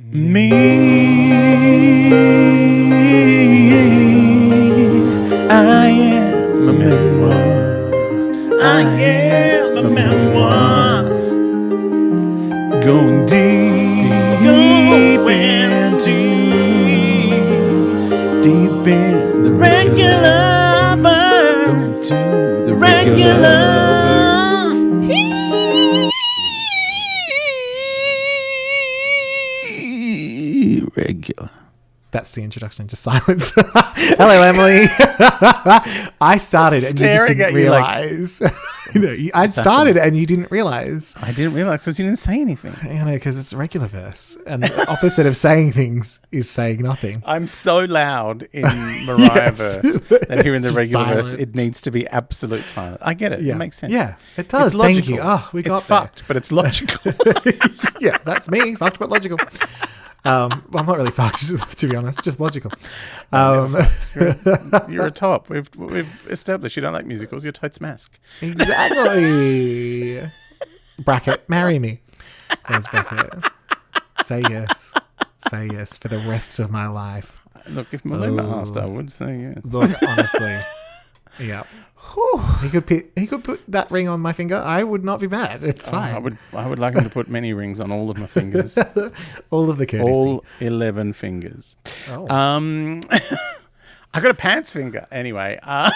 Me, I am a memoir. I am a memoir. Going deep in the regular verse. Going to the regular verse. Regular. That's the introduction. Just silence. Hello, Emily. I started and you just didn't realize. I started and you didn't realize. I didn't realize because you didn't say anything. You know, because it's Regularverse, and the opposite of saying things is saying nothing. I'm so loud in Mariahverse that here in the Regularverse it needs to be absolute silence. I get it. Yeah. It makes sense. Yeah, it does. It's Thank logical. you. Oh, we got it's fucked, but it's logical. Yeah, that's me. Fucked, but logical. Well, I'm not really fucked, to be honest. Just logical. You're a top. We've established you don't like musicals. You're totes mask. Exactly. Bracket. Marry me. There's bracket. Say yes. Say yes for the rest of my life. Look, if Maluma asked, I would say yes. Look, honestly. Yeah. He could put that ring on my finger. I would not be mad. It's fine. I would like him to put many rings on all of my fingers. All of the courtesy. All 11 fingers. Oh. I got a pants finger. Anyway. My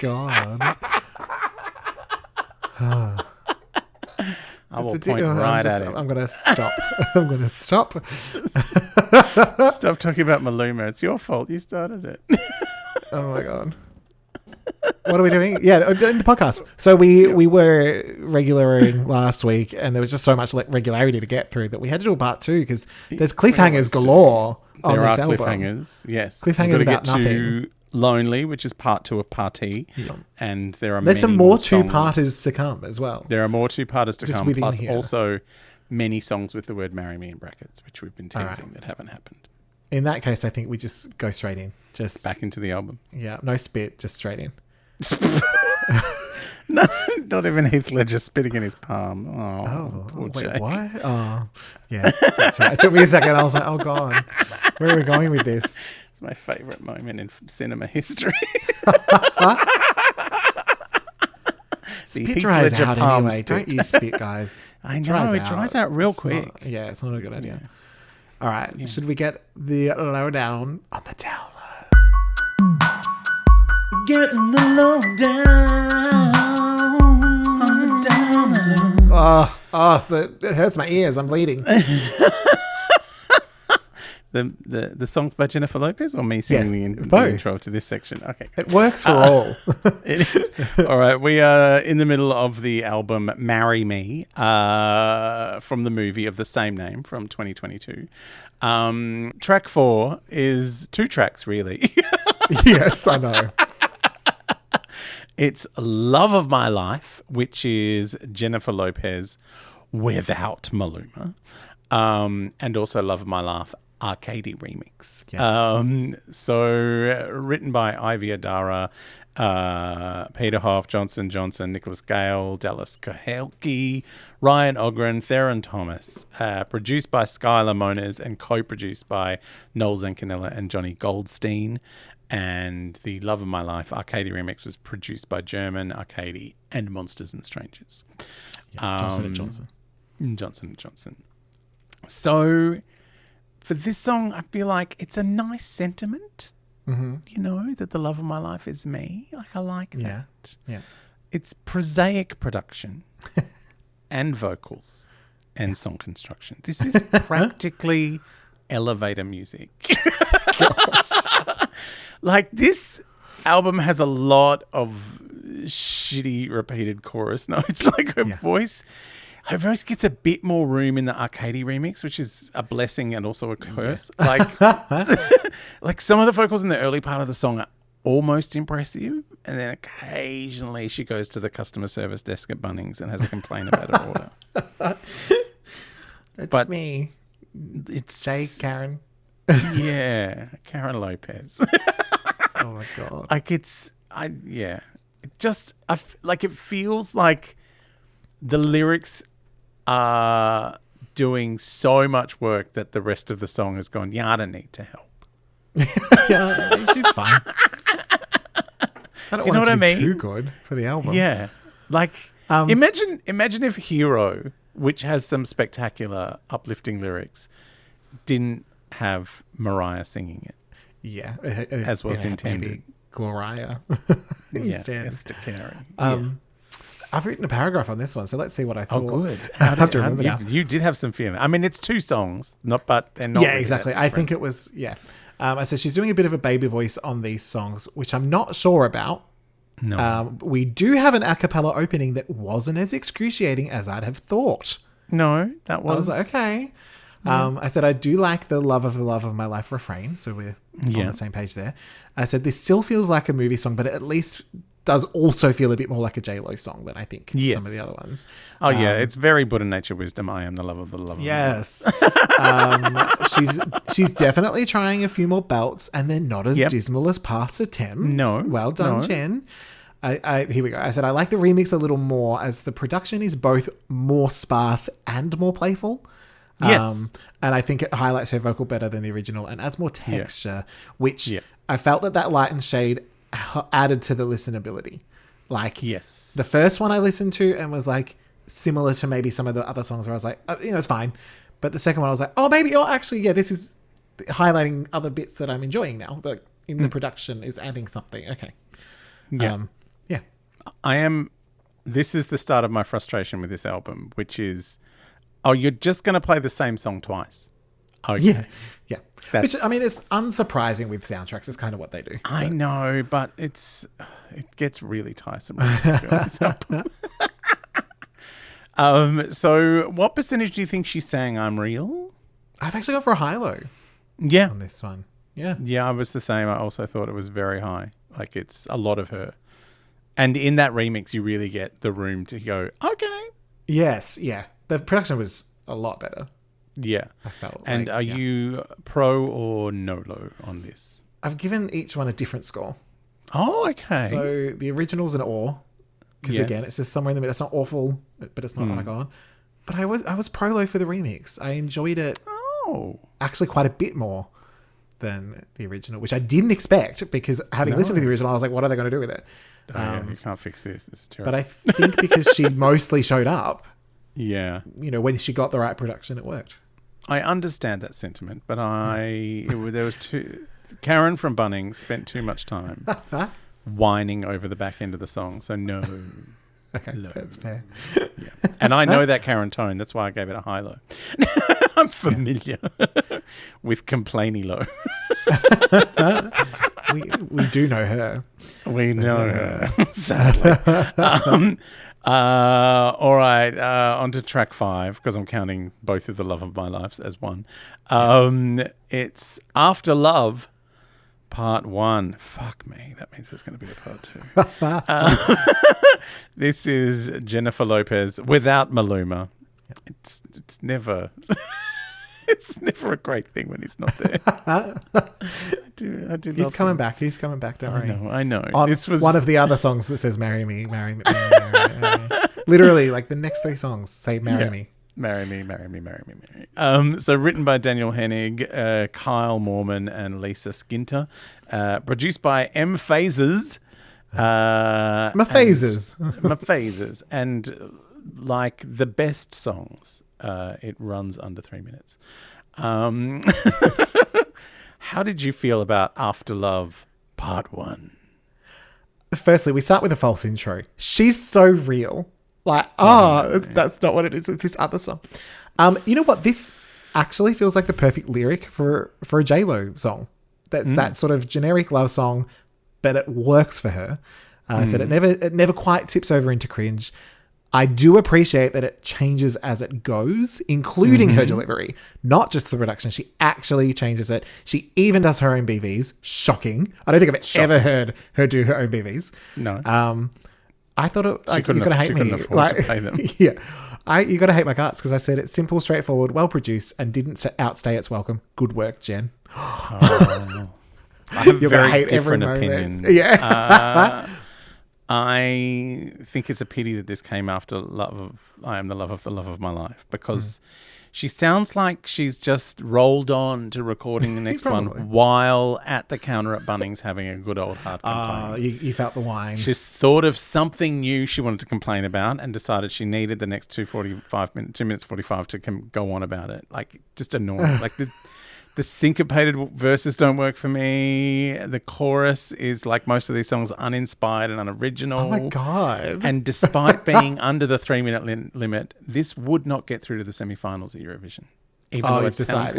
God. I will point right at him. I'm going to stop. I'm going to stop. Stop talking about Maluma. It's your fault. You started it. Oh, my God. What are we doing? Yeah, in the podcast. So we were regularing last week, and there was just so much regularity to get through that we had to do a part 2 because there's cliffhangers galore on this album. There are cliffhangers, yes. Cliffhangers about nothing. To Lonely, which is part 2 of Party, and there's some more two-parters to come as well. There are more two-parters to come, plus here. Also many songs with the word "marry me" in brackets, which we've been teasing that haven't happened. In that case, I think we just go straight in. Just back into the album. Yeah, no spit, just straight in. No, not even Heath Ledger spitting in his palm. Wait, what? Oh, yeah, that's right. It took me a second. I was like, oh, God, where are we going with this? It's my favourite moment in cinema history. Spit dries out anyway. Spit. Don't use spit, guys. I know, it dries out real quick. It's not a good idea. All right, should we get the lowdown on the down low? Getting the lowdown on the down low. It hurts my ears. I'm bleeding. The songs by Jennifer Lopez or me singing the intro to this section? Okay. It works for all. It is. All right. We are in the middle of the album Marry Me from the movie of the same name from 2022. Track 4 is 2 tracks, really. Yes, I know. It's Love of My Life, which is Jennifer Lopez without Maluma. And also Love of My Life Arcady remix. Yes. So written by Ivy Adara, Peter Hoff, Johnson Johnson, Nicholas Gale, Dallas Kohelke, Ryan Ogren, Theron Thomas. Produced by Skylar Moniz and co-produced by Noel Zancanella and Johnny Goldstein. And the Love of My Life Arcady remix was produced by German, Arcady, and Monsters and Strangers. Johnson & Johnson. Johnson & Johnson. So for this song, I feel like it's a nice sentiment, you know, that the love of my life is me. Like, I like that. Yeah. It's prosaic production and vocals and song construction. This is practically elevator music. Like, this album has a lot of shitty repeated chorus notes. Like, her voice gets a bit more room in the Arcady remix, which is a blessing and also a curse. Yeah. Like some of the vocals in the early part of the song are almost impressive, and then occasionally she goes to the customer service desk at Bunnings and has a complaint about her order. It's me. It's Jay Karen. Yeah, Karen Lopez. Oh my God. Like it feels like the lyrics are doing so much work that the rest of the song has gone, yeah, I don't need to help. Yeah, she's fine. I don't Do you know want it what to I be mean? too good for the album. Yeah. Like, imagine if Hero, which has some spectacular, uplifting lyrics, didn't have Mariah singing it. Yeah. As was intended. Maybe Gloria instead. Esther Carey. I've written a paragraph on this one, so let's see what I thought. Oh, good. I have to remember now. You did have some feeling. I mean, it's 2 songs, but they're not. Yeah, exactly. I think it was, I said she's doing a bit of a baby voice on these songs, which I'm not sure about. No. We do have an a cappella opening that wasn't as excruciating as I'd have thought. No, that was. I was like, okay. I said, I do like the love of my life refrain. So we're on the same page there. I said, this still feels like a movie song, but it at least does also feel a bit more like a J-Lo song than I think some of the other ones. Oh, yeah. It's very Buddha Nature Wisdom. I am the love of the love. Yes. She's definitely trying a few more belts, and they're not as dismal as past attempts. No. Well done, Jen. Here we go. I said, I like the remix a little more as the production is both more sparse and more playful. Yes. And I think it highlights her vocal better than the original and adds more texture, which I felt that light and shade added to the listenability. Like, yes, the first one I listened to and was like similar to maybe some of the other songs where I was like, it's fine. But the second one I was like, this is highlighting other bits that I'm enjoying now. Like in the production is adding something. Okay. Yeah. This is the start of my frustration with this album, which is, you're just going to play the same song twice. Okay. Yeah. Which, I mean, it's unsurprising with soundtracks. It's kind of what they do. I know, but it gets really tiresome. So what percentage do you think she sang I'm Real? I've actually gone for a high-low. Yeah. On this one. Yeah. Yeah, I was the same. I also thought it was very high. Like, it's a lot of her. And in that remix, you really get the room to go, okay. Yes, yeah. The production was a lot better. Yeah. I felt and like, are you pro or no-low on this? I've given each one a different score. Oh, okay. So the original's an awe. Because again, it's just somewhere in the middle. It's not awful, but it's not, oh my God. But I was pro-low for the remix. I enjoyed it actually quite a bit more than the original, which I didn't expect because having listened to the original, I was like, what are they going to do with it? You can't fix this. It's terrible. But I think because she mostly showed up, yeah, when she got the right production, it worked. I understand that sentiment, but Karen from Bunnings spent too much time whining over the back end of the song, so no. Okay, that's fair. Yeah. And I know that Karen tone, that's why I gave it a high-low. I'm familiar with complainy low. we do know her. We know her, sadly. All right, on to track 5, because I'm counting both of the love of my lives as one. It's After Love, Part 1. Fuck me, that means there's going to be a Part 2. This is Jennifer Lopez without Maluma. It's never... It's never a great thing when he's not there. I do. He's coming back. He's coming back. Don't worry. I know. On one of the other songs that says "Marry Me, Marry Me, Marry Me." Literally, like the next 3 songs say "Marry Me." Marry me, marry me, marry me, marry me. So written by Daniel Hennig, Kyle Moorman, and Lisa Skinter. Produced by M. Phases. Phases. And like the best songs, it runs under 3 minutes. How did you feel about After Love Part 1? Firstly, we start with a false intro. She's so real. Like, that's not what it is. It's this other song. You know what? This actually feels like the perfect lyric for a J-Lo song. That's that sort of generic love song, but it works for her. I said it never quite tips over into cringe. I do appreciate that it changes as it goes, including her delivery, not just the production. She actually changes it. She even does her own BVs. Shocking. I don't think I've ever heard her do her own BVs. No. I thought it, like, you're going to hate me. Afford to pay them. Yeah. You got to hate my guts because I said it's simple, straightforward, well produced, and didn't outstay its welcome. Good work, Jen. I have a very different opinion. Yeah. I think it's a pity that this came after I Am the Love of the Love of My Life, because she sounds like she's just rolled on to recording the next one while at the counter at Bunnings having a good old heart complaint. You felt the wine. She's thought of something new she wanted to complain about and decided she needed the next 2 minutes 45 to go on about it. Like, just annoying. Like, the syncopated verses don't work for me. The chorus is, like most of these songs, uninspired and unoriginal. Oh my God. And despite being under the 3-minute limit, this would not get through to the semi-finals at Eurovision. Even though it sounds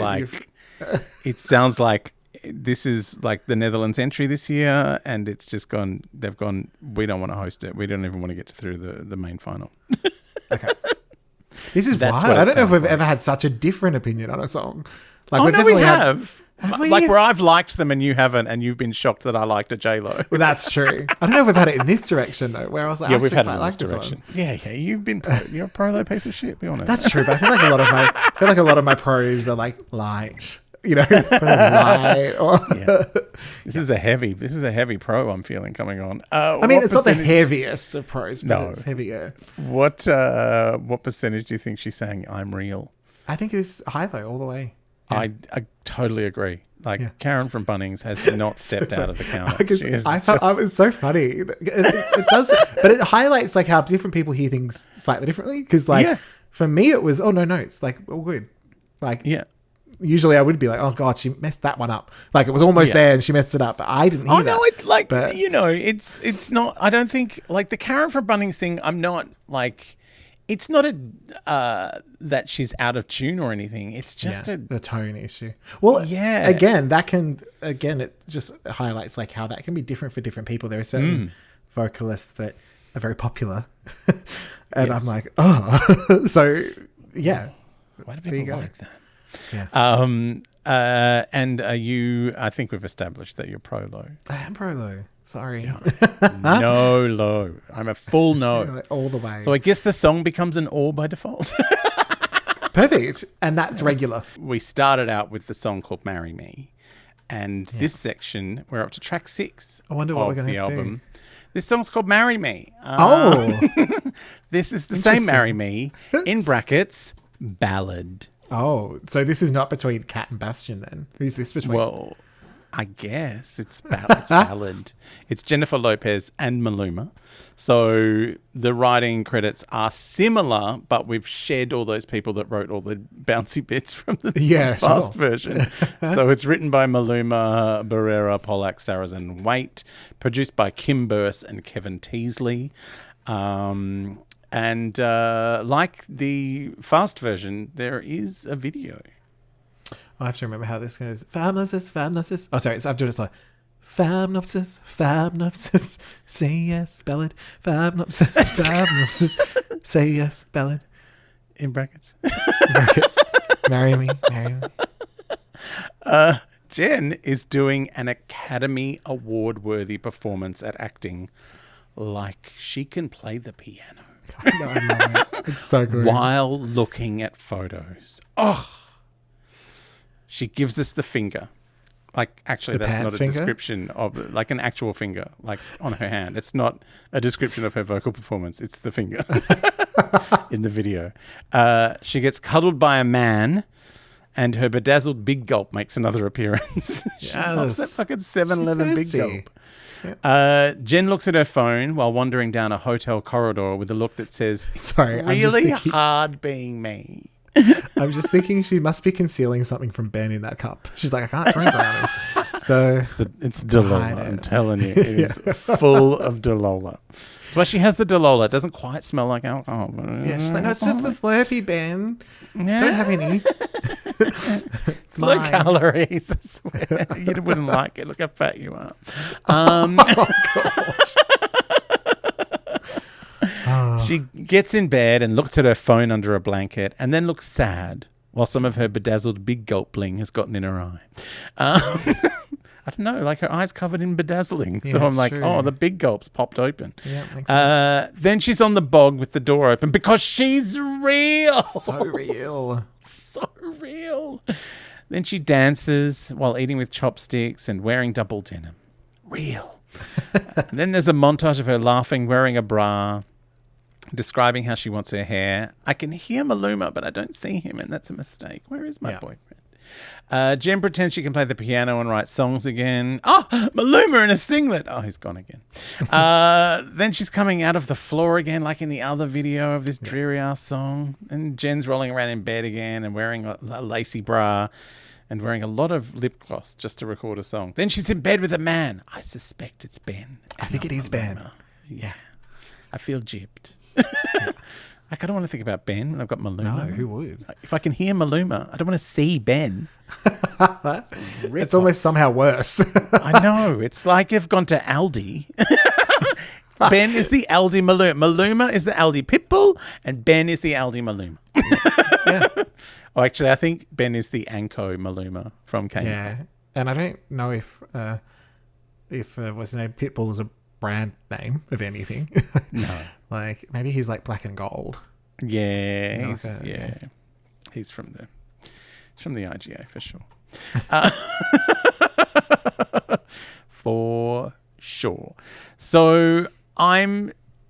like this is like the Netherlands entry this year, and it's just gone, they've gone, we don't want to host it. We don't even want to get through the main final. Okay. This is wild. I don't know if we've ever had such a different opinion on a song. Like, we have. Like, where I've liked them and you haven't, and you've been shocked that I liked a J-Lo. Well, that's true. I don't know if we've had it in this direction, though, where I was like, we've had it in this direction. Yeah, you've been you're a pro piece of shit, be honest. That's true, but I feel like a lot of my pros are like light. You know, light. This is a heavy pro I'm feeling coming on. I mean, it's not the heaviest of pros, but it's heavier. What percentage do you think she's saying I'm real? I think it's high though, all the way. Yeah. I totally agree. Like, Karen from Bunnings has not stepped out of the counter. It's so funny. It does, but it highlights like how different people hear things slightly differently. Because for me, it was it's like all good. Like usually I would be like, oh God, she messed that one up. Like, it was almost there and she messed it up, but I didn't hear that. Oh no, it's like it's not. I don't think like the Karen from Bunnings thing. I'm not like. It's not that she's out of tune or anything. It's just the tone issue. Well, it just highlights like how that can be different for different people. There are certain vocalists that are very popular, and I'm like, so yeah. Why do people like that? Yeah. And are you? I think we've established that you're pro low. I am pro low. Sorry. No low. I'm a full no. All the way. So I guess the song becomes an all by default. Perfect. And that's regular. We started out with the song called Marry Me. And this section, we're up to track 6 I wonder what we're going to do. This song's called Marry Me. This is the same Marry Me, in brackets, ballad. Oh, so this is not between Kat and Bastian then? Who's this between? Well, I guess it's ballad. It's Jennifer Lopez and Maluma. So the writing credits are similar, but we've shed all those people that wrote all the bouncy bits from the fast version. So it's written by Maluma, Barrera, Pollack, Sarrazin, Waite, produced by Kim Burse and Kevin Teasley. And like the fast version, there is a video. I have to remember how this goes. Famnopsis. Oh, sorry. I'm doing it slow. Famnopsis. Say yes, ballad. Famnopsis. Say yes, ballad. In brackets. Marry me. Jen is doing an Academy Award-worthy performance at acting like she can play the piano. I know. It's so good. While looking at photos. Oh. She gives us the finger. Like, actually, that's not a description of, like, an actual finger, like, on her hand. It's not a description of her vocal performance. It's the finger in the video. She gets cuddled by a man, and her bedazzled big gulp makes another appearance. She loves that fucking 7-Eleven big gulp. Yep. Jen looks at her phone while wandering down a hotel corridor with a look that says, it's really hard being me. I'm just thinking she must be concealing something from Ben in that cup. She's like, I can't drink brownie. So it's Dalola. I'm telling you, it is full of Dalola. That's why she has the Dalola. It doesn't quite smell like alcohol. Yeah, she's like, no, it's just the Slurpee, Ben. Yeah. Don't have any. It's low calories, I swear. You wouldn't like it. Look how fat you are. She gets in bed and looks at her phone under a blanket and then looks sad while some of her bedazzled big gulp bling has gotten in her eye. I don't know, like her eye's covered in bedazzling. Yeah, so I'm like, oh, the big gulp's popped open. Yeah, makes sense. Then she's on the bog with the door open because she's real. So real. So real. Then she dances while eating with chopsticks and wearing double denim. Real. And then there's a montage of her laughing, wearing a bra, describing how she wants her hair. I can hear Maluma, but I don't see him, and that's a mistake. Where is my boyfriend? Jen pretends she can play the piano and write songs again. Oh, Maluma in a singlet. Oh, he's gone again. Then she's coming out of the floor again, like in the other video of this dreary-ass song. And Jen's rolling around in bed again and wearing a lacy bra and wearing a lot of lip gloss just to record a song. Then she's in bed with a man. I suspect it's Ben. I think it is Ben. Yeah. I feel gypped. Like, I don't want to think about Ben when I've got Maluma. No, who would? If I can hear Maluma, I don't want to see Ben. It's almost somehow worse. I know. It's like you've gone to Aldi. Ben is the Aldi Maluma. Maluma is the Aldi Pitbull, and Ben is the Aldi Maluma. Yeah. Oh, actually, I think Ben is the Anko Maluma from Kmart. Yeah. And I don't know if what's his name, Pitbull is a brand name of anything. No. Like, maybe he's like black and gold. Yeah. He's from the IGA for sure. For sure. So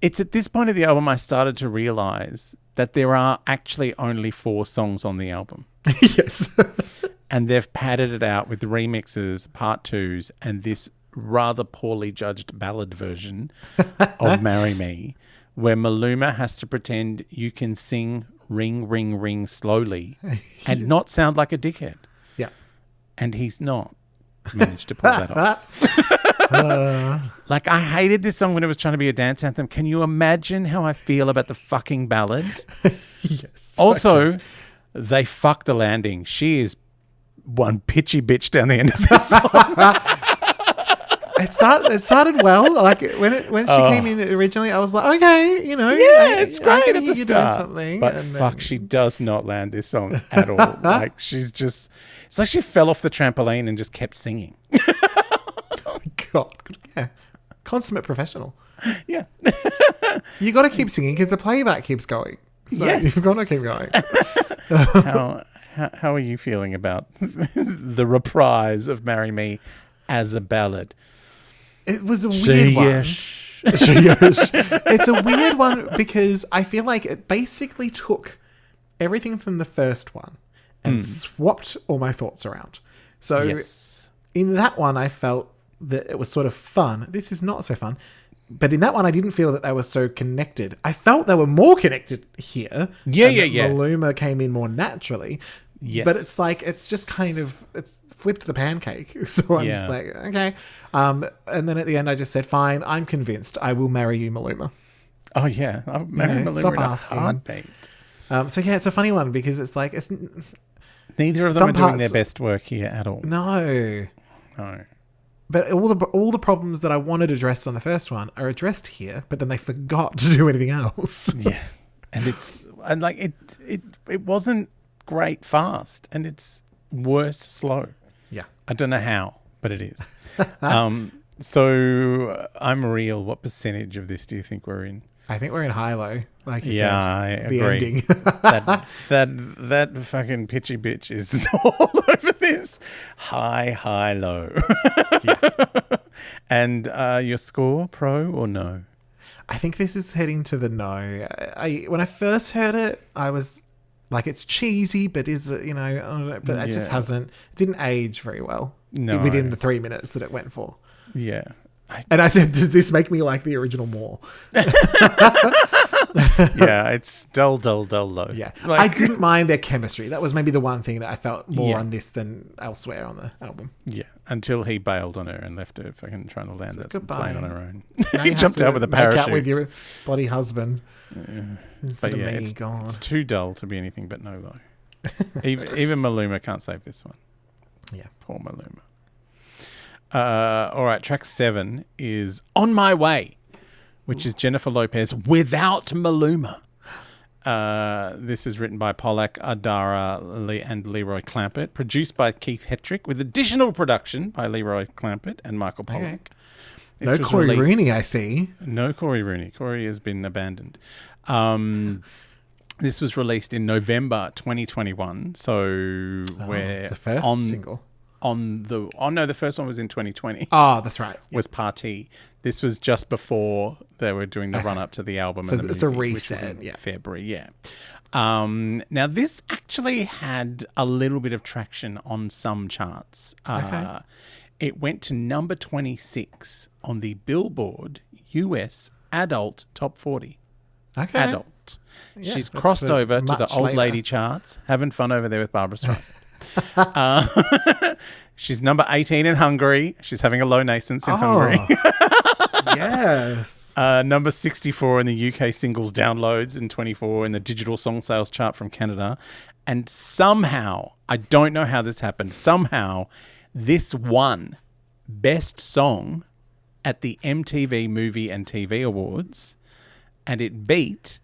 it's at this point of the album I started to realize that there are actually only 4 songs on the album. Yes. And they've padded it out with remixes, part 2s, and this rather poorly judged ballad version of Marry Me, where Maluma has to pretend you can sing Ring, Ring, Ring slowly and not sound like a dickhead. Yeah. And he's not managed to pull that off. Like, I hated this song when it was trying to be a dance anthem. Can you imagine how I feel about the fucking ballad? Yes. Also, they fucked the landing. She is one pitchy bitch down the end of this song. It started well. Like when she came in originally, I was like, okay, it's great at the start. Something, but fuck, she does not land this song at all. Like, it's like she fell off the trampoline and just kept singing. Oh my God, yeah, consummate professional. Yeah, you got to keep singing because the playback keeps going. So you've got to keep going. How are you feeling about the reprise of "Marry Me" as a ballad? It was a weird one. It's a weird one because I feel like it basically took everything from the first one and swapped all my thoughts around. So in that one, I felt that it was sort of fun. This is not so fun. But in that one, I didn't feel that they were so connected. I felt they were more connected here. Yeah. Maluma came in more naturally. Yes. But it's like, it's just kind of, it's flipped the pancake. So I'm just like, okay. And then at the end, I just said, fine, I'm convinced. I will marry you, Maluma. Oh, yeah. I'll marry Maluma stop in asking. a heartbeat. So, yeah, it's a funny one because it's like, it's... Neither of them are doing their best work here at all. No. But all the problems that I wanted addressed on the first one are addressed here, but then they forgot to do anything else. Yeah. And it wasn't great fast, and it's worse slow. Yeah. I don't know how, but it is. So I'm real. What percentage of this do you think we're in? I think we're in high-low, like you said. Yeah, I agree. The ending. that fucking pitchy bitch is all over this. High, low. Yeah. And your score, pro or no? I think this is heading to the no. When I first heard it, I was like, it's cheesy, but is it, but it just it didn't age very well. No. Within the 3 minutes that it went for. Yeah. And I said, does this make me like the original more? Yeah, it's dull, low. Yeah. I didn't mind their chemistry. That was maybe the one thing that I felt more on this than elsewhere on the album. Yeah, until he bailed on her and left her fucking trying to land that plane on her own. Now He jumped out with a parachute. Make out with your bloody husband. Instead of me, it's too dull to be anything but no low. Even Maluma can't save this one. Yeah. Poor Maluma. All right, track 7 is On My Way, which is Jennifer Lopez without Maluma. This is written by Pollack, Adara, and Leroy Clampett. Produced by Keith Hetrick, with additional production by Leroy Clampett and Michael Pollack. No Corey Rooney, I see. No Corey Rooney. Corey has been abandoned. This was released in November 2021. So it's the first single. the first one was in 2020. Oh, that's right. Was Party. This was just before they were doing the run up to the album. So and the it's a movie, which was reset, in yeah. February, yeah. Now this actually had a little bit of traction on some charts. It went to number 26 on the Billboard US Adult Top 40. Okay. Adult. Yeah, She's that's crossed over to the much old later. lady charts, having fun over there with Barbara Streisand. She's number 18 in Hungary. She's having a low nascence in Hungary. Yes. Number 64 in the UK singles downloads and 24 in the digital song sales chart from Canada. And somehow, I don't know how this happened, somehow this won Best Song at the MTV Movie and TV Awards, and it beat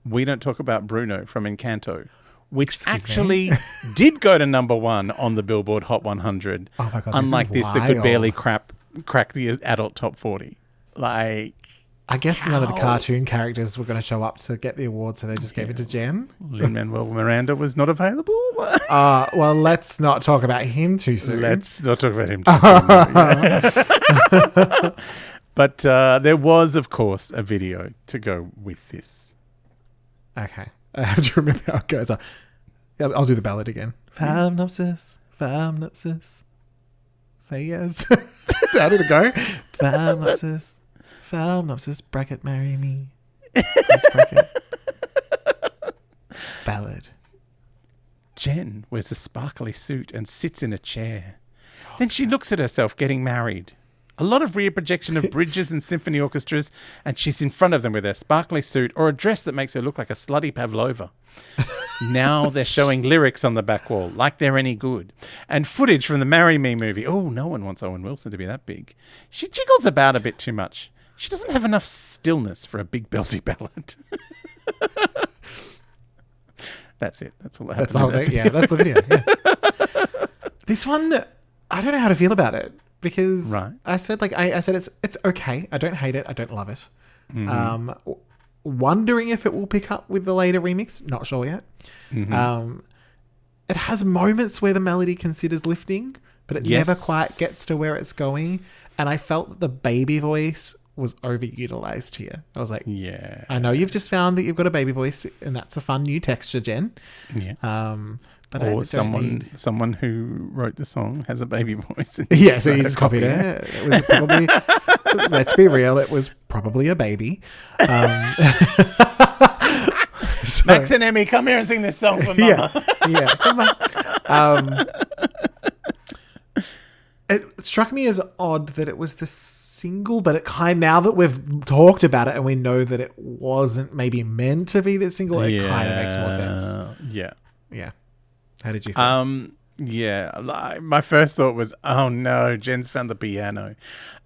We Don't Talk About Bruno from Encanto, which actually did go to number 1 on the Billboard Hot 100. Oh my God, unlike this is that could wild. barely crack the adult top 40. Like, I guess none of the cartoon characters were going to show up to get the award, so they just gave it to Jen. Lin-Manuel Miranda was not available. Well, let's not talk about him too soon. Let's not talk about him too soon. But there was, of course, a video to go with this. Okay. I have to remember how it goes. I'll do the ballad again. Phamnopsis, phamnopsis. Say yes. How did it go? Phamnopsis, phamnopsis, bracket, marry me. Bracket. Ballad. Jen wears a sparkly suit and sits in a chair. Then she looks at herself getting married. A lot of rear projection of bridges and symphony orchestras, and she's in front of them with her sparkly suit or a dress that makes her look like a slutty Pavlova. Now they're showing lyrics on the back wall, like they're any good. And footage from the Marry Me movie. Oh, no one wants Owen Wilson to be that big. She jiggles about a bit too much. She doesn't have enough stillness for a big belty ballad. That's it. That's all that happened. That's the whole thing. Yeah, that's the video. Yeah. This one, I don't know how to feel about it. Because I said it's okay. I don't hate it. I don't love it. Mm-hmm. Wondering if it will pick up with the later remix. Not sure yet. Mm-hmm. It has moments where the melody considers lifting, but it never quite gets to where it's going. And I felt that the baby voice was overutilized here. I was like, yeah, I know you've just found that you've got a baby voice, and that's a fun new texture, Jen. Yeah. But or someone who wrote the song has a baby voice. Yeah, so you just copied it. It was probably, let's be real, it was probably a baby. Max and Emmy, come here and sing this song for Mama. Yeah, come on. It struck me as odd that it was the single, but it now that we've talked about it and we know that it wasn't maybe meant to be the single, it kind of makes more sense. Yeah. Yeah. How did you feel? Yeah, my first thought was, oh no, Jen's found the piano.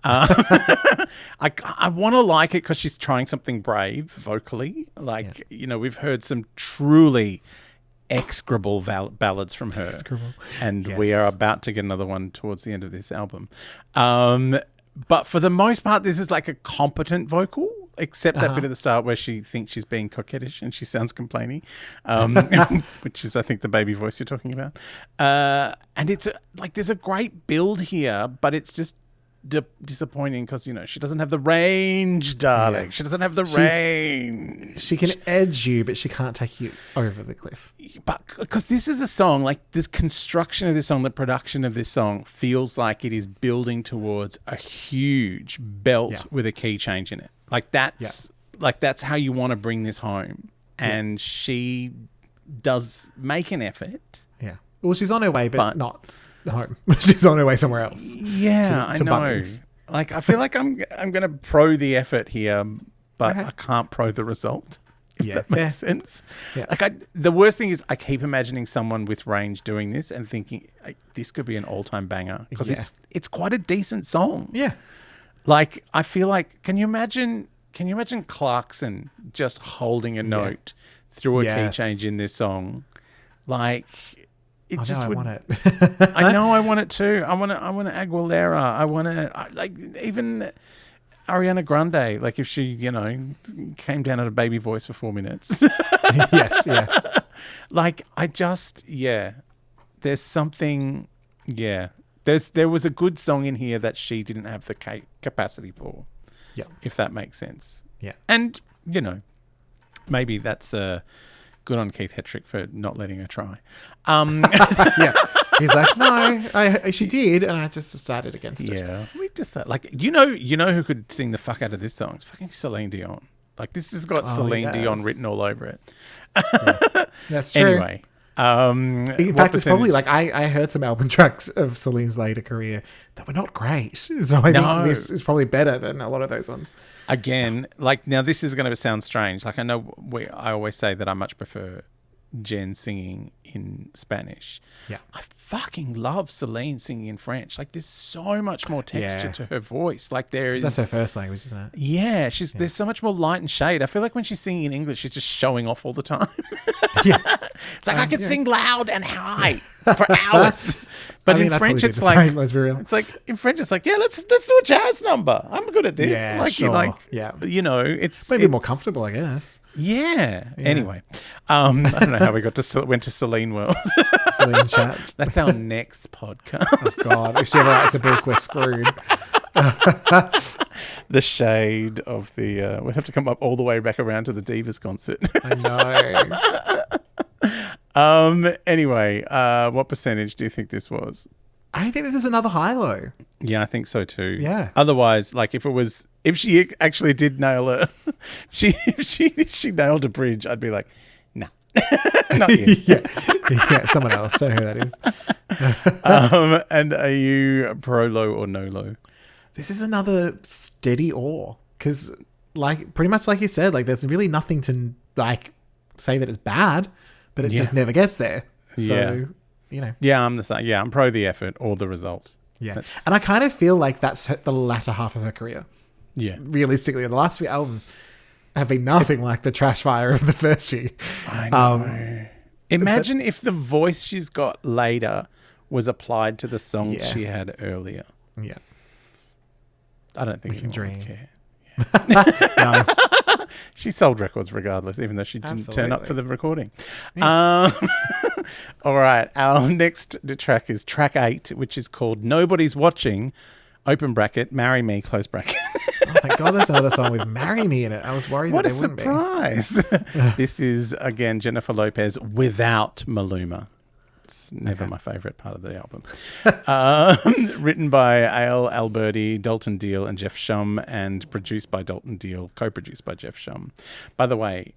I want to like it because she's trying something brave vocally. Like, we've heard some truly execrable ballads from her. And we are about to get another one towards the end of this album. But for the most part, this is like a competent vocal. Except that bit at the start where she thinks she's being coquettish and she sounds complaining, which is, I think, the baby voice you're talking about. And it's there's a great build here, but it's just disappointing because, she doesn't have the range, darling. Yeah. She doesn't have the range. She can edge you, but she can't take you over the cliff. But because this is a song, like this construction of this song, the production of this song feels like it is building towards a huge belt with a key change in it. That's how you want to bring this home. And she does make an effort. Yeah. Well, she's on her way, but not home. She's on her way somewhere else. Yeah, I know. Buttons. Like, I feel like I'm going to pro the effort here, but I can't pro the result. If that makes sense. Yeah. The worst thing is I keep imagining someone with range doing this and thinking this could be an all-time banger because it's quite a decent song. Yeah. Like, I feel like, can you imagine Clarkson just holding a note through a key change in this song? Like, it I want it. I know I want it too. I want Aguilera. I want to, even Ariana Grande. Like, if she, came down at a baby voice for 4 minutes. Yes, yeah. Like, there's something, there's there was a good song in here that she didn't have the capacity for. Yeah. If that makes sense. Yeah. And, maybe that's good on Keith Hetrick for not letting her try. Yeah. He's like, no, she did, and I just decided against it. Yeah. We just you know who could sing the fuck out of this song? It's fucking Celine Dion. Like, this has got Celine Dion written all over it. Yeah. That's true. Anyway. In fact, it's probably like I heard some album tracks of Celine's later career that were not great. So I think this is probably better than a lot of those ones. Again, like, now this is going to sound strange. Like, I know I always say that I much prefer Jen singing in Spanish. Yeah. I fucking love Celine singing in French. Like, there's so much more texture to her voice. Like, that's her first language, isn't it? Yeah, there's so much more light and shade. I feel like when she's singing in English, she's just showing off all the time. Yeah. It's like I could sing loud and high for hours. But in French, it's like, let's be real. It's like, in French, it's like, yeah, let's do a jazz number. I'm good at this. Yeah, like, sure. It's maybe more comfortable, I guess. Yeah. Anyway, I don't know how we went to Celine World. Celine chat. That's our next podcast. Oh God, if she ever writes a book, we're screwed. The shade of the we'd have to come up all the way back around to the Divas concert. I know. Anyway, what percentage do you think this was? I think this is another high-low. Yeah, I think so too. Yeah. Otherwise, like, if she actually did nail if she nailed a bridge, I'd be like, nah, not you. yeah, someone else. Don't know who that is. And are you pro low or no low? This is another steady ore because, like, pretty much like you said, like, there's really nothing to like say that it's bad, but it just never gets there. So, Yeah, I'm the same. Yeah, I'm pro the effort or the result. Yeah, and I kind of feel like that's the latter half of her career. Yeah, realistically, the last few albums have been nothing like the trash fire of the first few. I know. Imagine if the voice she's got later was applied to the songs she had earlier. Yeah. I don't think anyone dream. would care. No. She sold records regardless, even though she didn't turn up for the recording. Yeah. All right. Our next track is track 8, which is called Nobody's Watching, open bracket, Marry Me, close bracket. Oh, thank God there's another song with Marry Me in it. I was worried that there wouldn't be. What a surprise. This is, again, Jennifer Lopez without Maluma. It's never my favourite part of the album. Written by Ale Alberti, Dalton Deal, and Jeff Shum, and produced by Dalton Deal, co-produced by Jeff Shum. By the way,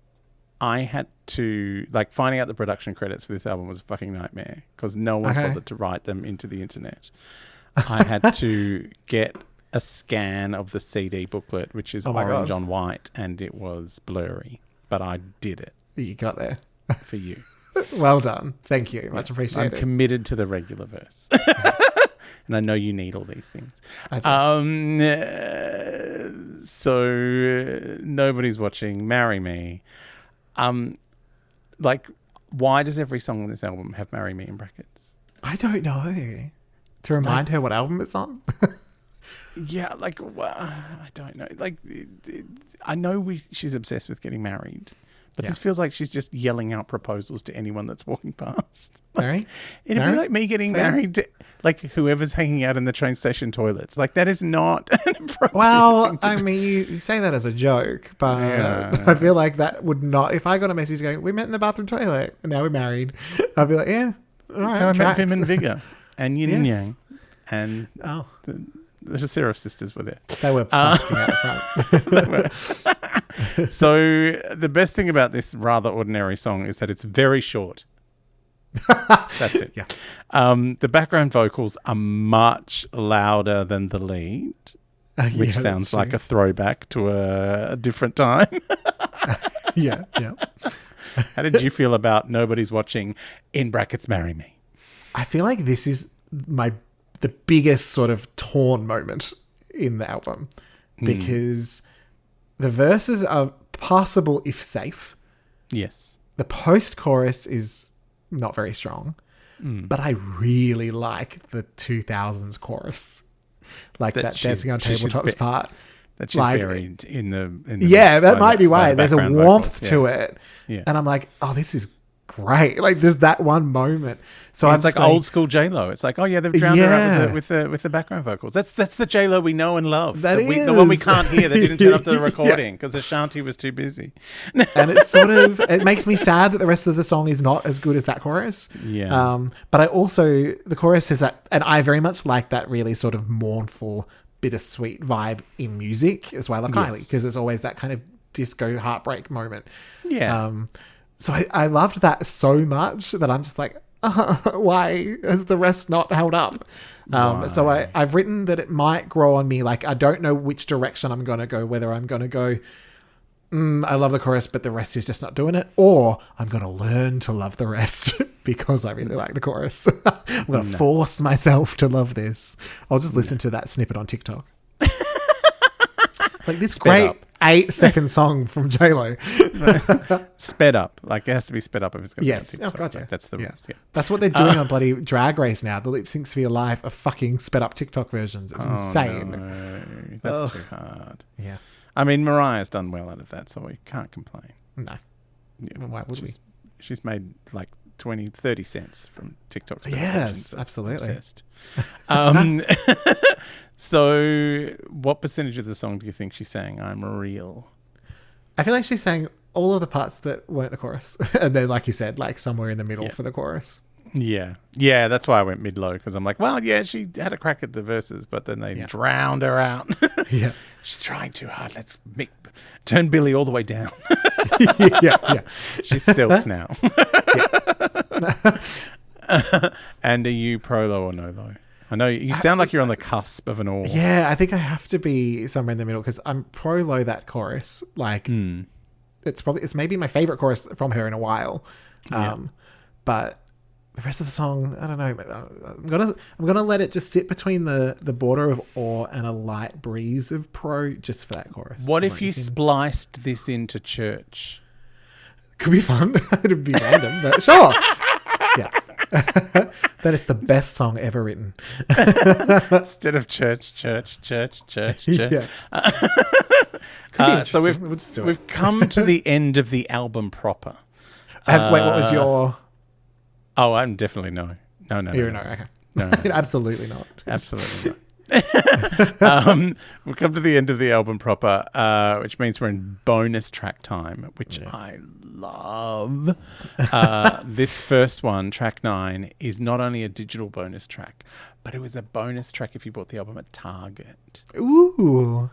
I had to, like, finding out the production credits for this album was a fucking nightmare because no one bothered to write them into the internet. I had to get a scan of the CD booklet, which is orange on white, and it was blurry, but I did it. You got there. For you. Well done. Thank you. Much appreciated. I'm committed to the Regularverse. And I know you need all these things. So Nobody's Watching, Marry Me. Like, why does every song on this album have Marry Me in brackets? I don't know. To remind her what album it's on? Yeah, like, well, I don't know. Like, I know she's obsessed with getting married. But this feels like she's just yelling out proposals to anyone that's walking past. Like, it'd be like me getting married to, like, whoever's hanging out in the train station toilets. Like, that is not an appropriate thing to do. mean, you say that as a joke, but I feel like that would not... If I got a message going, we met in the bathroom toilet, and now we're married, I'd be like, yeah, all right. So I met Vim and Vigor, and Yin and Yang, and the Seraph sisters were there. They were busking out the front. So the best thing about this rather ordinary song is that it's very short. That's it. Yeah. The background vocals are much louder than the lead, which sounds like a throwback to a different time. Yeah. How did you feel about Nobody's Watching, in brackets, Marry Me? I feel like this is the biggest sort of torn moment in the album because the verses are passable if safe. Yes. The post-chorus is not very strong, but I really like the 2000s chorus. Like that dancing on tabletops part. That she's buried in the that might be why. There's a warmth to it. Yeah. And I'm like, oh, this is great. Like there's that one moment. So Yeah, I'm it's like just going, old school J-Lo. It's like, oh yeah, they've drowned her out with the background vocals. That's the J-Lo we know and love. That The one we is. can't hear. They didn't turn up to the recording because Ashanti was too busy. and it's sort of, it makes me sad that the rest of the song is not as good as that chorus. Yeah. But I also, the chorus is that, and I very much like that really sort of mournful, bittersweet vibe in music as well of Kylie, because there's always that kind of disco heartbreak moment. Yeah. So I loved that so much that I'm just like, why has the rest not held up? So I've written that it might grow on me. Like, I don't know which direction I'm going to go, whether I'm going to go, I love the chorus, but the rest is just not doing it. Or I'm going to learn to love the rest because I really like the chorus. I'm going to force myself to love this. I'll just listen to that snippet on TikTok. Like this great 8-second song from J-Lo. Sped up. Like it has to be sped up if it's going to be on Yes. TikTok. Oh, gotcha. Like, that's the rules. Yeah. That's what they're doing on bloody Drag Race now. The lip syncs for your life are fucking sped up TikTok versions. It's insane. No, that's too hard. Yeah. I mean, Mariah's done well out of that, so we can't complain. No. Yeah. Well, why would we? She's made like 20, 30 cents from TikTok's. Yes, absolutely. Obsessed. So what percentage of the song do you think she's saying I'm real? I feel like she's saying all of the parts that weren't the chorus. And then, like you said, like somewhere in the middle for the chorus. Yeah. Yeah, that's why I went mid-low, because I'm like, well, yeah, she had a crack at the verses, but then they drowned her out. Yeah. She's trying too hard. Let's turn Billy all the way down. Yeah. She's Silk now. And are you pro low or no low? I know you sound like you're on the cusp of an all. Yeah, I think I have to be somewhere in the middle because I'm pro low that chorus. Like, it's maybe my favorite chorus from her in a while. But the rest of the song, I don't know. I'm gonna let it just sit between the border of awe and a light breeze of pro just for that chorus. What if you spliced this into church? Could be fun. It'd be random, but sure. Yeah. That is the best song ever written. Instead of church. Yeah. So we've come to the end of the album proper. Wait, what was your... Oh, I'm definitely no. No. Okay. No. Absolutely not. Absolutely not. We've come to the end of the album proper, which means we're in bonus track time, which I love. This first one, track 9, is not only a digital bonus track, but it was a bonus track if you bought the album at Target. Ooh.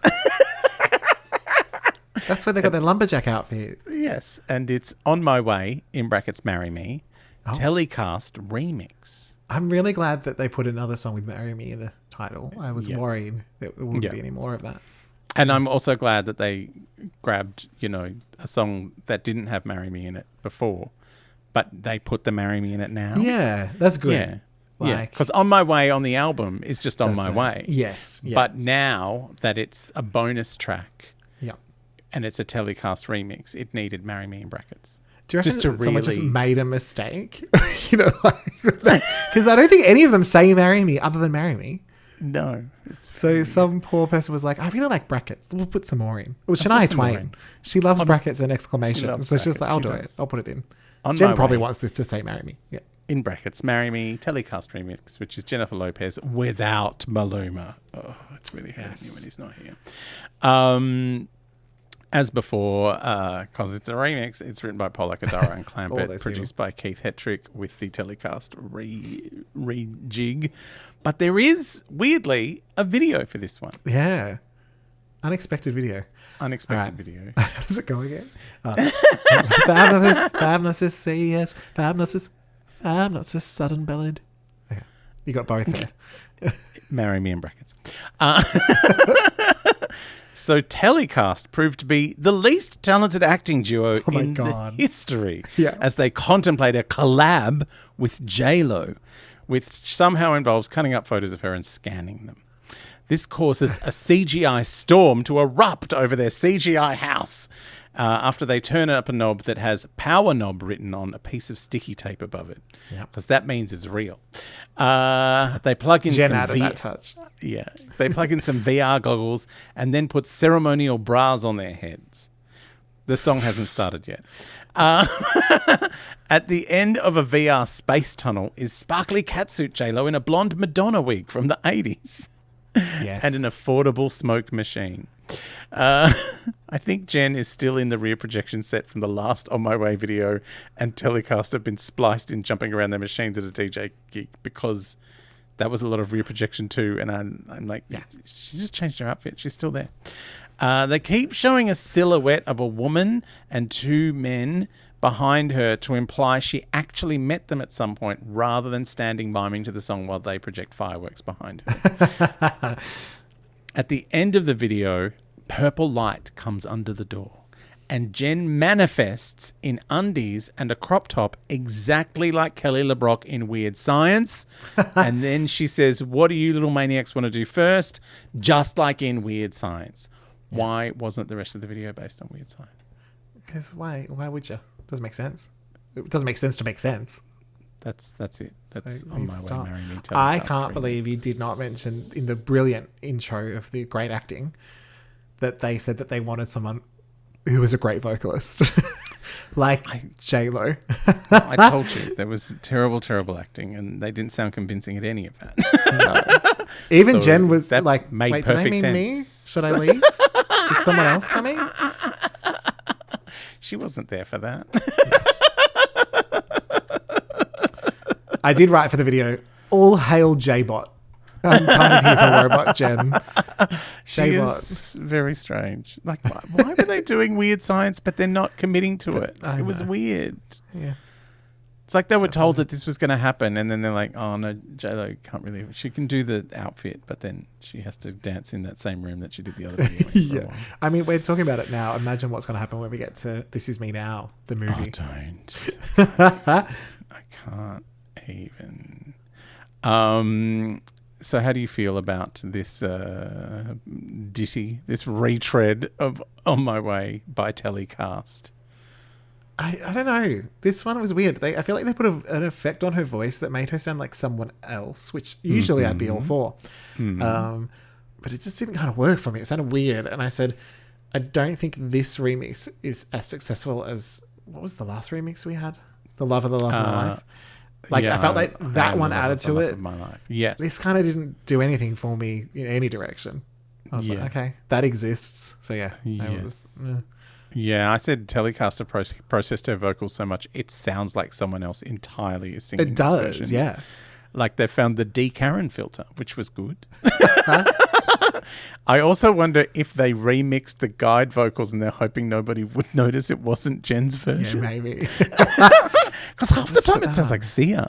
That's where they got their lumberjack outfits. Yes, and it's On My Way, in brackets Marry Me, Telecast Remix. I'm really glad that they put another song with Marry Me in the title. I was worried that there wouldn't be any more of that. And I'm also glad that they grabbed, a song that didn't have Marry Me in it before, but they put the Marry Me in it now. Yeah, that's good. Yeah, because On My Way on the album is just On My Way. Yes. Yeah. But now that it's a bonus track yeah, and it's a Telecast remix, it needed Marry Me in brackets. Do you reckon someone just made a mistake? Because I don't think any of them say Marry Me other than Marry Me. No. So some poor person was like, I really like brackets. We'll put some more in. Well, Shania Twain. She loves brackets and exclamation. So she was like, I'll do it. I'll put it in. Jen probably wants this to say Marry Me. Yeah. In brackets, Marry Me, Telecast remix, which is Jennifer Lopez without Maluma. Oh, it's really hurting you when he's not here. As before, because it's a remix, it's written by Paul Akadara and Clampett, produced by Keith Hetrick with the Telecast rejig. But there is, weirdly, a video for this one. Yeah. Unexpected video. Video. How does it go again? Fabness, say yes. Fabness, sudden bellied. Okay. You got both there. Marry Me in brackets. So Telecast proved to be the least talented acting duo in the history as they contemplate a collab with J-Lo, which somehow involves cutting up photos of her and scanning them. This causes a CGI storm to erupt over their CGI house after they turn up a knob that has Power Knob written on a piece of sticky tape above it, because that means it's real. They plug in Jen some added that touch. Yeah, they plug in some VR goggles and then put ceremonial bras on their heads. The song hasn't started yet. At the end of a VR space tunnel is sparkly catsuit J-Lo in a blonde Madonna wig from the 80s. Yes. And an affordable smoke machine. I think Jen is still in the rear projection set from the last On My Way video, and Telecast have been spliced in jumping around their machines at a DJ gig, because that was a lot of rear projection too. And I'm like, yeah, she just changed her outfit. She's still there. They keep showing a silhouette of a woman and two men behind her to imply she actually met them at some point, rather than standing miming to the song while they project fireworks behind her. At the end of the video, purple light comes under the door, and Jen manifests in undies and a crop top exactly like Kelly LeBrock in Weird Science. And then she says, "What do you little maniacs want to do first?" Just like in Weird Science. Yeah. Why wasn't the rest of the video based on Weird Science? Because why would you? Doesn't make sense. It doesn't make sense to make sense. That's it. That's so On My Way, Marry Me. I can't believe you did not mention in the brilliant intro of the great acting that they said that they wanted someone who was a great vocalist. Like J-Lo. I told you there was terrible, terrible acting, and they didn't sound convincing at any of that. No. Even so Jen was like, made wait, perfect do they mean sense. me? Should I leave? Is someone else coming? She wasn't there for that. I did write for the video, all hail J-Bot. I'm kind of here for robot Jen. She is very strange. Like, why were they doing Weird Science, but they're not committing to it? It was weird. Yeah. It's like they were told that this was going to happen, and then they're like, oh, no, J-Lo can't really... She can do the outfit, but then she has to dance in that same room that she did the other video. Yeah. I mean, we're talking about it now. Imagine what's going to happen when we get to This Is Me Now, the movie. Oh, don't. I can't even... So how do you feel about this ditty, this retread of On My Way by Telecast? I don't know. This one was weird. I feel like they put an effect on her voice that made her sound like someone else, which usually I'd be all for. But it just didn't kind of work for me. It sounded weird. And I said, I don't think this remix is as successful as... What was the last remix we had? The Love of My Life? Like, yeah, I felt like that one added to it. My life. Yes. This kind of didn't do anything for me in any direction. I was like, okay, that exists. So yeah. Yeah, I said Telecaster processed her vocals so much, it sounds like someone else entirely is singing. It does, yeah. Like they found the D. Karen filter, which was good. I also wonder if they remixed the guide vocals and they're hoping nobody would notice it wasn't Jen's version. Yeah, maybe. Because half the time it sounds like Sia.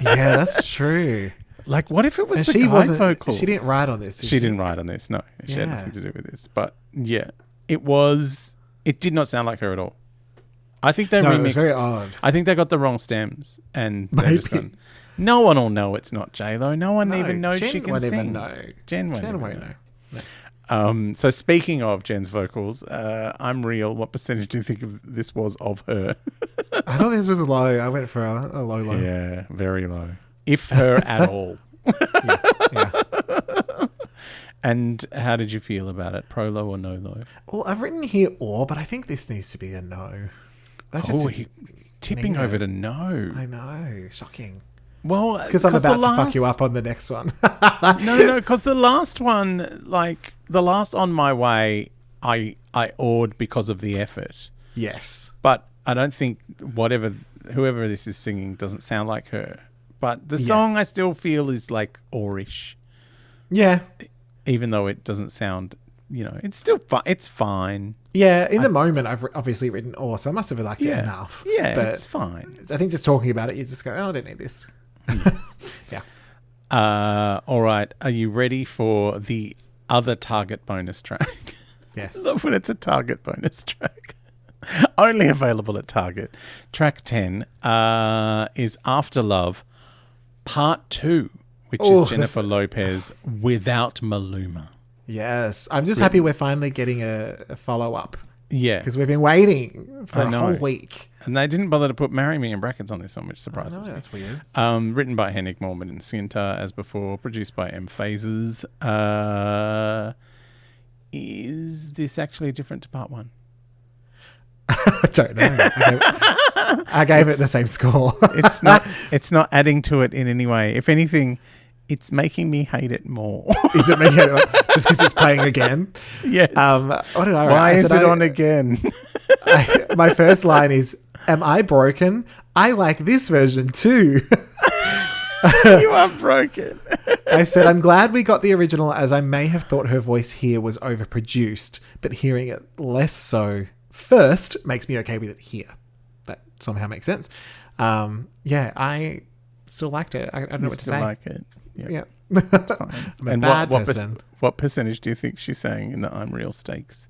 Yeah, that's true. Like, what if it was the guide vocals? She didn't write on this. She didn't write on this, no. She had nothing to do with this. But yeah, it did not sound like her at all. I think they remixed. It was very odd. I think they got the wrong stems and they're just gone, no one will know it's not J-Lo. No one even knows she can sing. Even know. Jen won't know. No. So speaking of Jen's vocals, I'm real. What percentage do you think of this was of her? I thought this was low. I went for a low. Yeah, very low. If her at all. Yeah. And how did you feel about it? Pro low or no low? Well, I've written here or, but I think this needs to be a no. That's you're tipping over to no. I know. Shocking. Well, because I'm about to fuck you up on the next one. No, because the last one, like the last On My Way, I awed because of the effort. Yes. But I don't think whoever this is singing doesn't sound like her. But the song I still feel is like awe-ish. Yeah. Even though it doesn't sound, it's still it's fine. Yeah, in the moment I've obviously written awe, so I must have liked it enough. Yeah, but it's fine. I think just talking about it, you just go, oh, I don't need this. Yeah. All right. Are you ready for the other Target bonus track? Yes. I love when it's a Target bonus track. Only available at Target. Track 10 is After Love Part 2, which is Jennifer Lopez without Maluma. Yes. I'm just happy we're finally getting a follow-up. Yeah. Because we've been waiting for a whole week. And they didn't bother to put Marry Me in brackets on this one, which surprises me. That's weird. Written by Henrik Mormon and Sinta, as before. Produced by M. Phases. Is this actually different to part 1? I don't know. I gave it the same score. It's not adding to it in any way. If anything, it's making me hate it more. Is it making it just because it's playing again? Yes. What did I write? Why is it on again? My first line is, "Am I broken? I like this version too." You are broken. I said, "I'm glad we got the original, as I may have thought her voice here was overproduced, but hearing it less so first makes me okay with it here." That somehow makes sense. I still liked it. I don't know what to say. Like it. Yeah. I'm a And bad person. what percentage do you think she's saying in the I'm real stakes?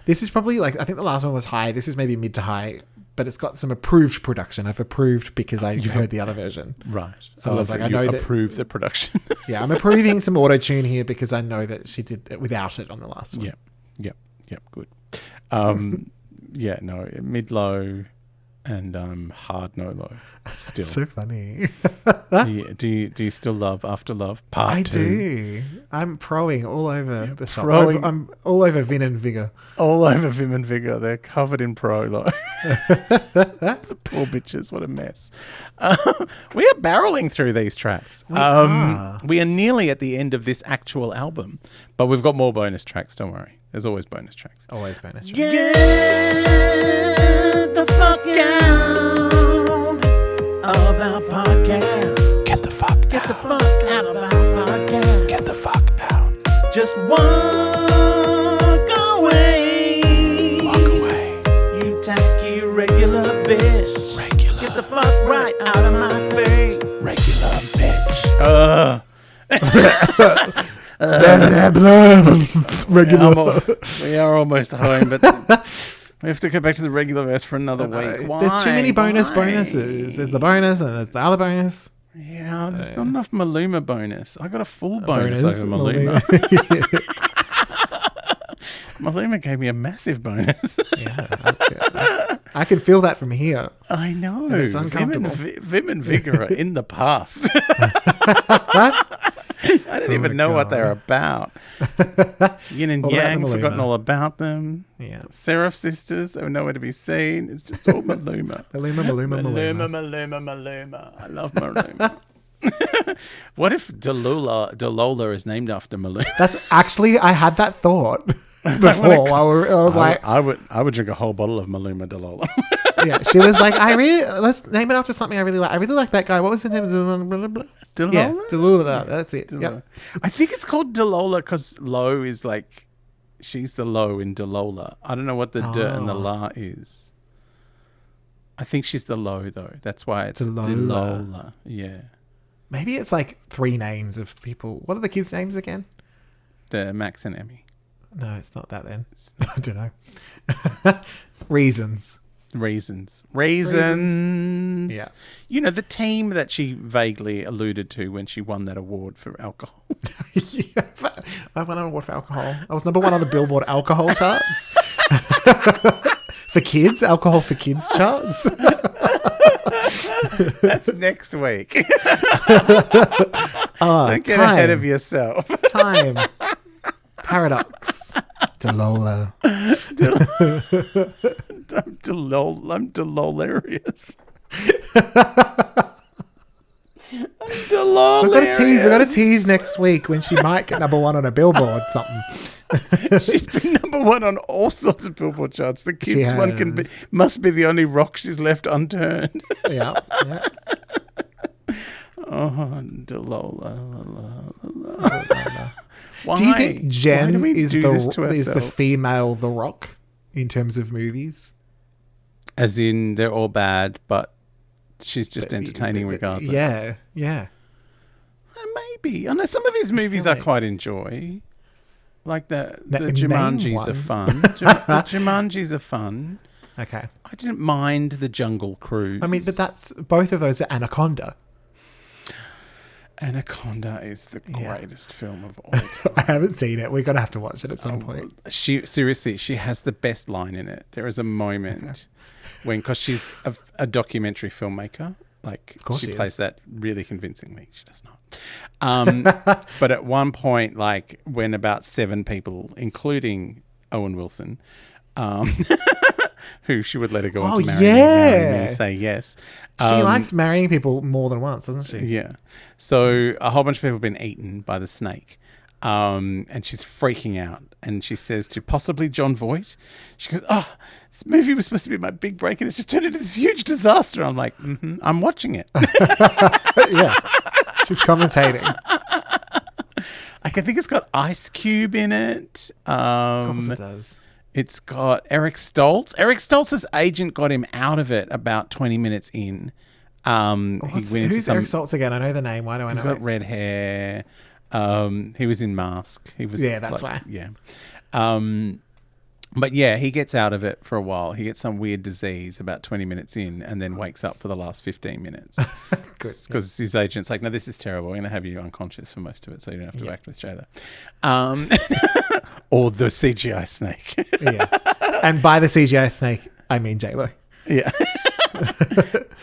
This is probably I think the last one was high. This is maybe mid to high, but it's got some approved production. I've approved because I heard the other version. Right. So I was like, I know that. Approve the production. Yeah, I'm approving some auto tune here because I know that she did it without it on the last one. Yep. Good. Mid low and hard no low. Still. So funny. Do you still love After Love Part 2? I do. I'm proing all over the shop. proing. I'm all over Vin and Vigor. All over Vim and Vigor. They're covered in pro low. The poor bitches. What a mess. We are barreling through these tracks. We are nearly at the end of this actual album, but we've got more bonus tracks. Don't worry. There's always bonus tracks. Always bonus tracks. Get the fuck out of our podcast. Get the fuck out. Get the fuck out of our podcast. Get the fuck out. Just walk away. Walk away. You tacky regular bitch. Regular. Get the fuck right out of my face. Regular bitch. Regular. We are almost home, but we have to go back to the regular verse for another week. Why? There's too many bonuses. There's the bonus and there's the other bonus. Yeah, there's not enough Maluma bonus. I got a full bonus over Maluma. Maluma gave me a massive bonus. I can feel that from here. I know. And it's uncomfortable. Vim and Vigor are in the past. I don't even know what they're about. Yin and Yang, forgotten all about them. Yeah. Seraph Sisters, they were nowhere to be seen. It's just all Maluma. Maluma. I love Maluma. What if Dalola is named after Maluma? That's actually, I had that thought before. I was like, I would drink a whole bottle of Maluma Dalola. Yeah, she was like, let's name it after something I really like. I really like that guy. What was his name? Dalola? Yeah, Dalola. That's it. Yep. I think it's called Dalola because Lo is like, she's the Lo in Dalola. I don't know what the D and the La is. I think she's the Lo though. That's why it's Dalola. Yeah. Maybe it's like 3 names of people. What are the kids' names again? The Max and Emmy. No, it's not that then. I don't know. Reasons. Yeah. You know, the team that she vaguely alluded to when she won that award for alcohol. Yeah, I won an award for alcohol. I was number 1 on the Billboard alcohol charts. For kids, alcohol for kids charts. That's next week. Don't get ahead of yourself. Time. Paradox. Dalola. I'm delolarious. We got to tease next week when she might get number 1 on a Billboard something. She's been number 1 on all sorts of Billboard charts. The kids one must be the only rock she's left unturned. Yeah. Oh, Dalola. Why? Do you think Jen is the female The Rock in terms of movies? As in, they're all bad, but she's just entertaining regardless. Yeah. Maybe. I know some of his movies I quite enjoy. Like the Jumanjis are fun. The Jumanjis are fun. Okay. I didn't mind the Jungle Cruise. I mean, but both of those are Anaconda. Anaconda is the greatest film of all time. I haven't seen it. We're going to have to watch it at some point. She has the best line in it. There is a moment because she's a documentary filmmaker. Like, of course she plays that really convincingly. She does not. But at one point, like, when about 7 people, including Owen Wilson, who she would later go on to marry me and say yes. She likes marrying people more than once, doesn't she? Yeah. So a whole bunch of people have been eaten by the snake. And she's freaking out. And she says to possibly John Voight, she goes, this movie was supposed to be my big break and it's just turned into this huge disaster. I'm like, I'm watching it. Yeah. She's commentating. I think it's got Ice Cube in it. Of course it does. It's got Eric Stoltz. Eric Stoltz's agent got him out of it about 20 minutes in. Who's Eric Stoltz again? I know the name. Why do I know? He's got red hair. He was in Mask. He was that's why. Yeah. But yeah, he gets out of it for a while. He gets some weird disease about 20 minutes in and then wakes up for the last 15 minutes. Because his agent's like, no, this is terrible. We're going to have you unconscious for most of it so you don't have to act with Jayla. Or the CGI snake. Yeah. And by the CGI snake, I mean J-Lo. Yeah.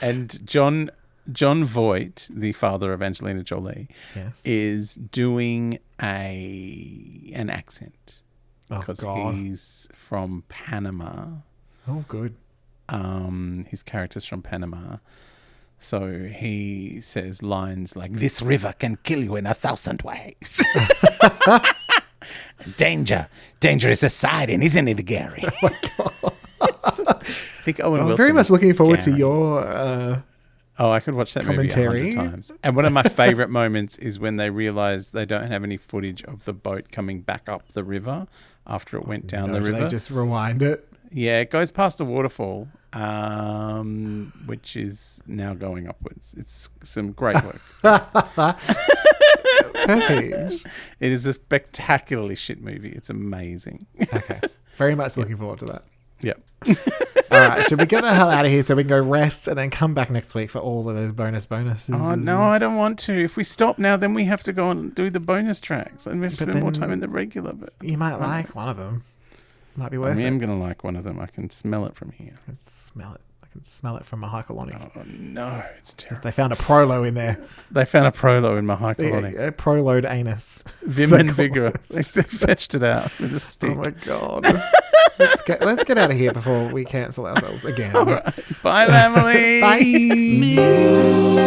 And John Voight, the father of Angelina Jolie, is doing an accent. Because he's from Panama. Oh, good. His character's from Panama. So he says lines like, this river can kill you in 1,000 ways. Danger is a sighting, isn't it, Gary? Oh, my God. I think Owen Wilson. I'm very much looking forward to your... I could watch that commentary. movie 100 times. And one of my favourite moments is when they realise they don't have any footage of the boat coming back up the river after it went down the river. They just rewind it. Yeah, it goes past the waterfall, which is now going upwards. It's some great work. Perfect. It is a spectacularly shit movie. It's amazing. Okay. Very much looking forward to that. Yep. All right, should we get the hell out of here so we can go rest and then come back next week for all of those bonuses? Oh, no, I don't want to. If we stop now, then we have to go and do the bonus tracks. And we have to spend more time in the regular bit. You might like one of them. Might be worth it. I am going to like one of them. I can smell it from here. I can smell it from my hycolonic. Oh, no, it's terrible. They found a Prolo in there. They found a Prolo in my hycolonic. A Proloed anus. Vim and Vigor. They fetched it out with a stick. Oh, my God. Let's get out of here before we cancel ourselves again. All right. Bye, family. Bye.